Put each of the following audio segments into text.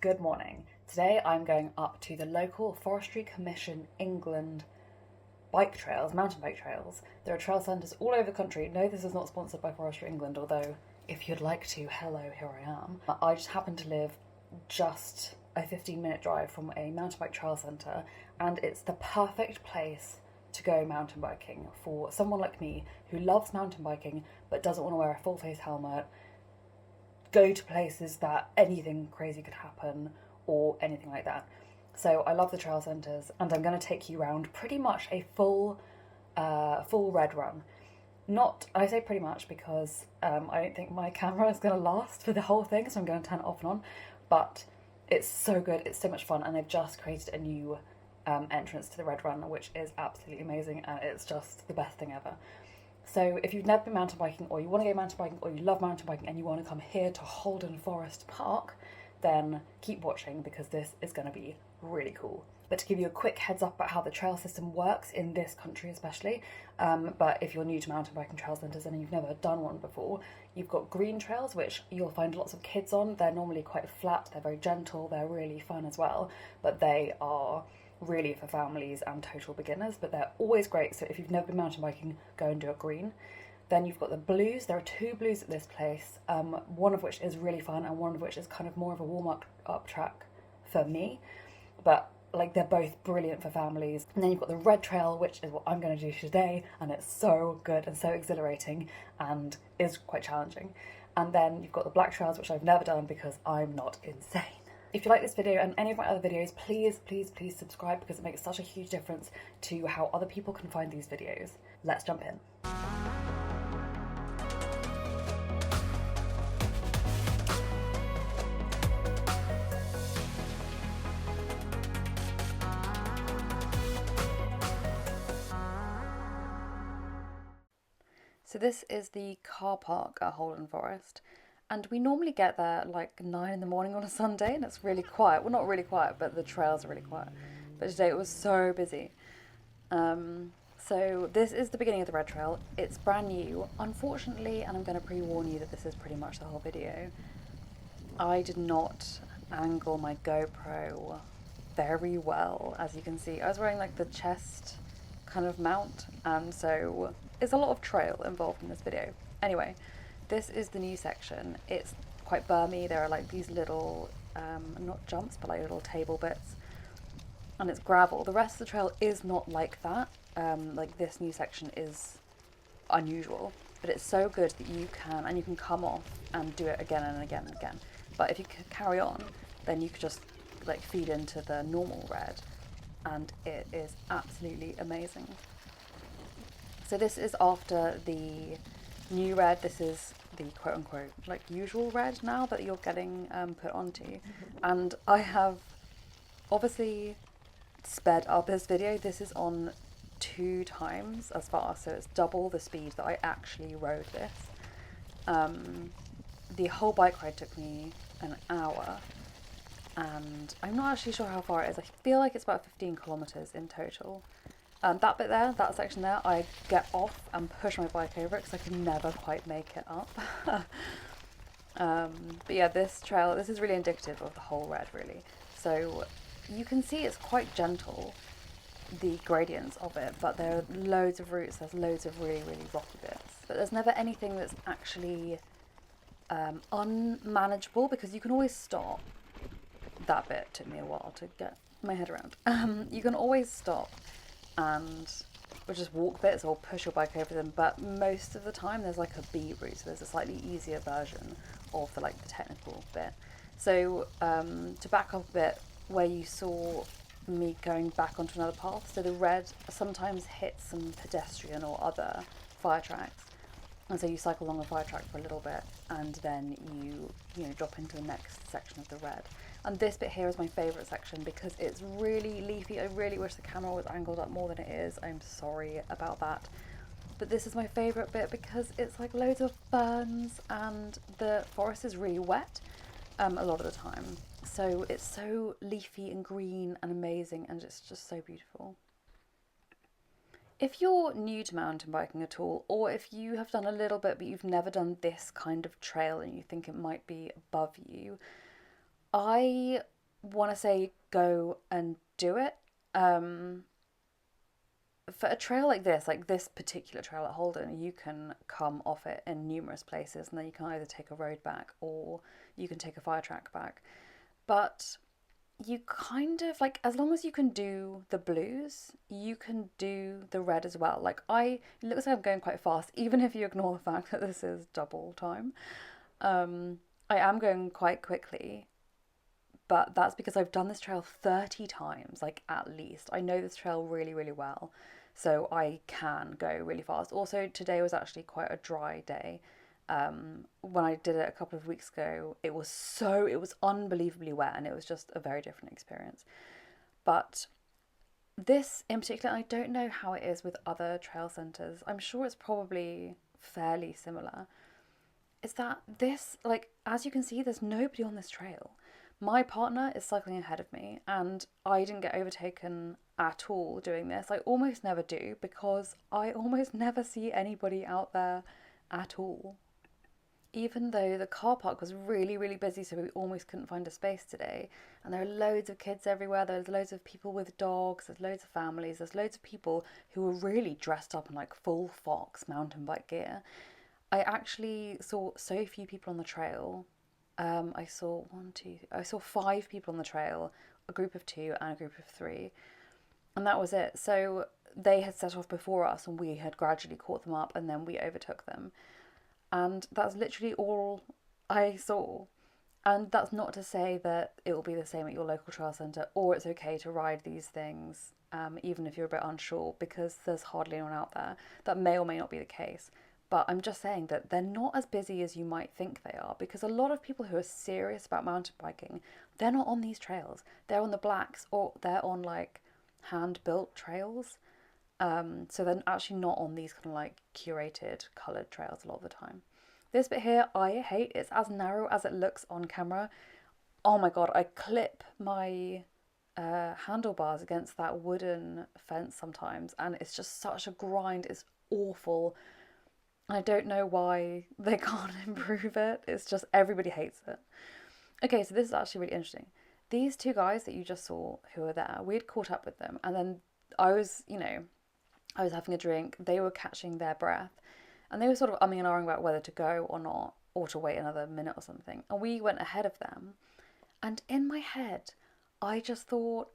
Good morning. Today I'm going up to the local Forestry Commission England bike trails, mountain bike trails. There are trail centres all over the country. No, this is not sponsored by Forestry England, although if you'd like to, hello, here I am. I just happen to live just a 15-minute drive from a mountain bike trail centre, and it's the perfect place to go mountain biking for someone like me who loves mountain biking but doesn't want to wear a full face helmet, go to places that anything crazy could happen or anything like that. So I love the trail centres, and I'm going to take you around pretty much a full red run. Not, I say pretty much because I don't think my camera is going to last for the whole thing, so I'm going to turn it off and on. But it's so good, it's so much fun, and they've just created a new entrance to the Red Run, which is absolutely amazing, and it's just the best thing ever. So if you've never been mountain biking, or you want to go mountain biking, or you love mountain biking and you want to come here to Holden Forest Park, then keep watching because this is going to be really cool. But to give you a quick heads up about how the trail system works in this country especially, but if you're new to mountain biking trail centres and you've never done one before, you've got green trails, which you'll find lots of kids on. They're normally quite flat, they're very gentle, they're really fun as well, but they are really for families and total beginners, but they're always great. So if you've never been mountain biking, go and do a green. Then you've got the blues. There are two blues at this place, one of which is really fun and one of which is kind of more of a warm-up track for me, but like they're both brilliant for families. And then you've got the red trail, which is what I'm going to do today, and it's so good and so exhilarating and is quite challenging. And then you've got the black trails, which I've never done because I'm not insane. If you like this video and any of my other videos, please subscribe because it makes such a huge difference to how other people can find these videos. Let's jump in. So this is the car park at Holden Forest. And we normally get there like 9 in the morning on a Sunday, and it's really quiet. Well, not really quiet, but the trails are really quiet. But today it was so busy. So this is the beginning of the Red Trail. It's brand new. Unfortunately, and I'm going to pre-warn you that this is pretty much the whole video, I did not angle my GoPro very well, as you can see. I was wearing like the chest kind of mount, and so there's a lot of trail involved in this video. Anyway, this is the new section. It's quite bermy. There are like these little, not jumps, but like little table bits. And it's gravel. The rest of the trail is not like that. Like this new section is unusual, but it's so good that you can come off and do it again and again and again. But if you could carry on, then you could just like feed into the normal red, and it is absolutely amazing. So this is after the new red. This is the quote-unquote like usual red now that you're getting put onto, and I have obviously sped up this video. This is on 2 times as fast, so it's double the speed that I actually rode this. The whole bike ride took me an hour, and I'm not actually sure how far it is. I feel like it's about 15 kilometers in total. That bit there, that section there, I get off and push my bike over it because I can never quite make it up. But yeah, this trail, this is really indicative of the whole red, really. So you can see it's quite gentle, the gradients of it, but there are loads of routes, there's loads of really rocky bits. But there's never anything that's actually unmanageable, because you can always stop. That bit took me a while to get my head around. You can always stop and or just walk bits or push your bike over them, but most of the time there's like a B route, so there's a slightly easier version of the like the technical bit. So to back up a bit, where you saw me going back onto another path, so the red sometimes hits some pedestrian or other fire tracks, and so you cycle along the fire track for a little bit and then you know drop into the next section of the red. And this bit here is my favourite section because it's really leafy. I really wish the camera was angled up more than it is. I'm sorry about that. But this is my favourite bit because it's like loads of ferns and the forest is really wet a lot of the time. So it's so leafy and green and amazing, and it's just so beautiful. If you're new to mountain biking at all, or if you have done a little bit but you've never done this kind of trail and you think it might be above you, I want to say go and do it. Um, for a trail like this particular trail at Holden, you can come off it in numerous places, and then you can either take a road back or you can take a fire track back. But you kind of like, as long as you can do the blues, you can do the red as well. It looks like I'm going quite fast, even if you ignore the fact that this is double time. Um, I am going quite quickly, but that's because I've done this trail 30 times, like at least. I know this trail really, really well, so I can go really fast. Also, today was actually quite a dry day. When I did it a couple of weeks ago, it was unbelievably wet, and it was just a very different experience. But this in particular, I don't know how it is with other trail centres. I'm sure it's probably fairly similar. Is that this, like, as you can see, there's nobody on this trail. My partner is cycling ahead of me, and I didn't get overtaken at all doing this. I almost never do because I almost never see anybody out there at all. Even though the car park was really, really busy, so we almost couldn't find a space today. And there are loads of kids everywhere. There's loads of people with dogs. There's loads of families. There's loads of people who were really dressed up in like full Fox mountain bike gear. I actually saw so few people on the trail. I saw I saw five people on the trail, a group of two and a group of three, and that was it. So they had set off before us, and we had gradually caught them up, and then we overtook them. And that's literally all I saw. And that's not to say that it will be the same at your local trail centre, or it's okay to ride these things, even if you're a bit unsure, because there's hardly anyone out there. That may or may not be the case. But I'm just saying that they're not as busy as you might think they are, because a lot of people who are serious about mountain biking, they're not on these trails. They're on the blacks, or they're on like hand built trails. So they're actually not on these kind of like curated coloured trails a lot of the time. This bit here I hate. It's as narrow as it looks on camera. Oh my god, I clip my handlebars against that wooden fence sometimes, and it's just such a grind. It's awful. I don't know why they can't improve it. It's just everybody hates it. Okay, so this is actually really interesting. These two guys that you just saw who were there, we had caught up with them, and then I was, I was having a drink. They were catching their breath, and they were sort of umming and ahhing about whether to go or not, or to wait another minute or something. And we went ahead of them, and in my head, I just thought,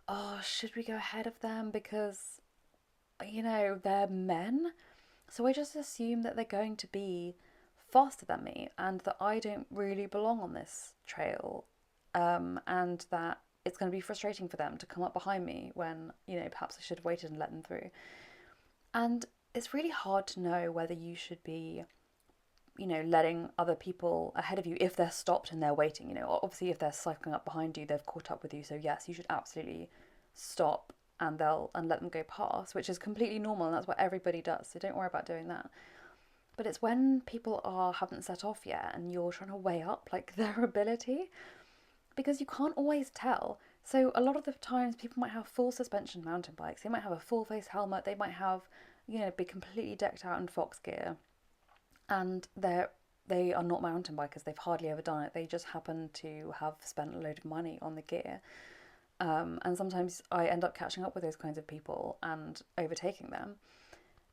oh, should we go ahead of them because, they're men? So I just assume that they're going to be faster than me and that I don't really belong on this trail, and that it's going to be frustrating for them to come up behind me when, perhaps I should have waited and let them through. And it's really hard to know whether you should be, letting other people ahead of you if they're stopped and they're waiting. Obviously, if they're cycling up behind you, they've caught up with you. So yes, you should absolutely stop and let them go past, which is completely normal, and that's what everybody does. So don't worry about doing that. But it's when people haven't set off yet, and you're trying to weigh up like their ability, because you can't always tell. So a lot of the times people might have full suspension mountain bikes. They might have a full face helmet. They might have, be completely decked out in Fox gear, and they are not mountain bikers. They've hardly ever done it. They just happen to have spent a load of money on the gear. And sometimes I end up catching up with those kinds of people and overtaking them.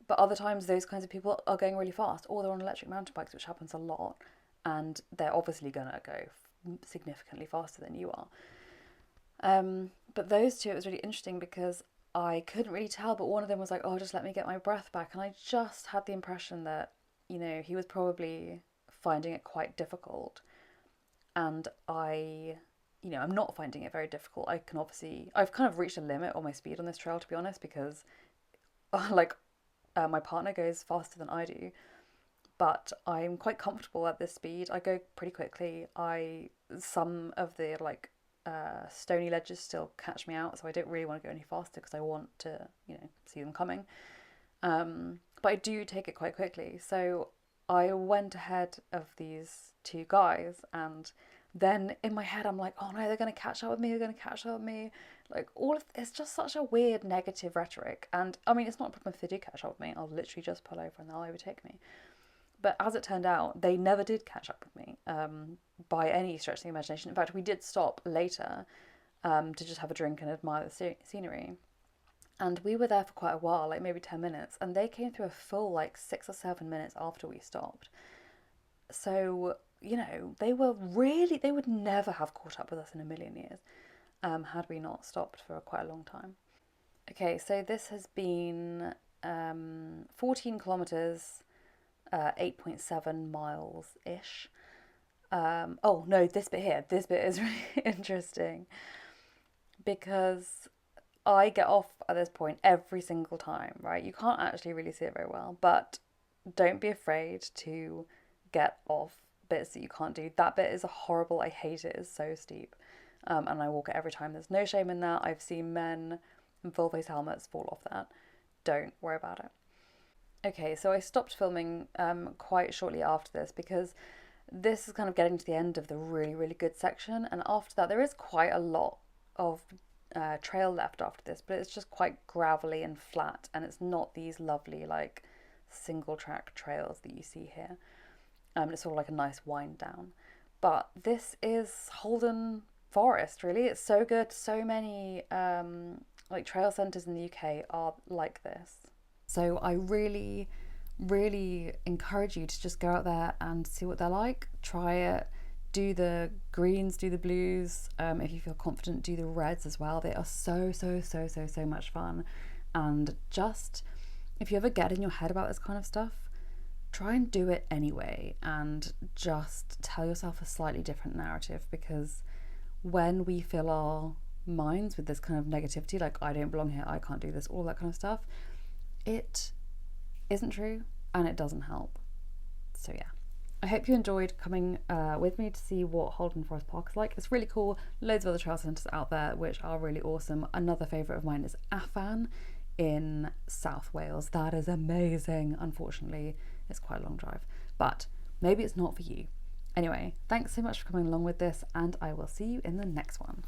But other times those kinds of people are going really fast, or they're on electric mountain bikes, which happens a lot, and they're obviously going to go significantly faster than you are. But those two, it was really interesting because I couldn't really tell, but one of them was like, oh, just let me get my breath back. And I just had the impression that, he was probably finding it quite difficult. And I'm not finding it very difficult. I've kind of reached a limit on my speed on this trail, to be honest, because my partner goes faster than I do, but I'm quite comfortable at this speed. I go pretty quickly. Some of the stony ledges still catch me out, so I don't really want to go any faster because I want to, see them coming. But I do take it quite quickly. So I went ahead of these two guys, and then in my head I'm like, oh no, they're going to catch up with me, they're going to catch up with me. Like, it's just such a weird negative rhetoric. And I mean, it's not a problem if they do catch up with me. I'll literally just pull over and they'll overtake me. But as it turned out, they never did catch up with me by any stretch of the imagination. In fact, we did stop later to just have a drink and admire the scenery. And we were there for quite a while, like maybe 10 minutes, and they came through a full like 6 or 7 minutes after we stopped. So, they would never have caught up with us in a million years had we not stopped for quite a long time. Okay, so this has been 14 kilometres, 8.7 miles-ish. Oh, no, this bit is really interesting because I get off at this point every single time, right? You can't actually really see it very well, but don't be afraid to get off bits that you can't do. That bit is horrible. I hate it. It's so steep. And I walk it every time. There's no shame in that. I've seen men in full face helmets fall off that. Don't worry about it. Okay, so I stopped filming quite shortly after this because this is kind of getting to the end of the really, really good section. And after that, there is quite a lot of trail left after this, but it's just quite gravelly and flat. And it's not these lovely, like, single track trails that you see here. It's sort of like a nice wind down. But this is Holden Forest, really. It's so good. So many like trail centres in the UK are like this. So I really, really encourage you to just go out there and see what they're like. Try it. Do the greens, do the blues. If you feel confident, do the reds as well. They are so much fun. And just, if you ever get in your head about this kind of stuff, try and do it anyway, and just tell yourself a slightly different narrative, because when we fill our minds with this kind of negativity, like I don't belong here, I can't do this, all that kind of stuff, it isn't true and it doesn't help. So yeah, I hope you enjoyed coming with me to see what Holden Forest Park is like. It's really cool. Loads of other trail centres out there which are really awesome. Another favourite of mine is Afan in South Wales. That is amazing. Unfortunately, it's quite a long drive, but maybe it's not for you. Anyway, thanks so much for coming along with this, and I will see you in the next one.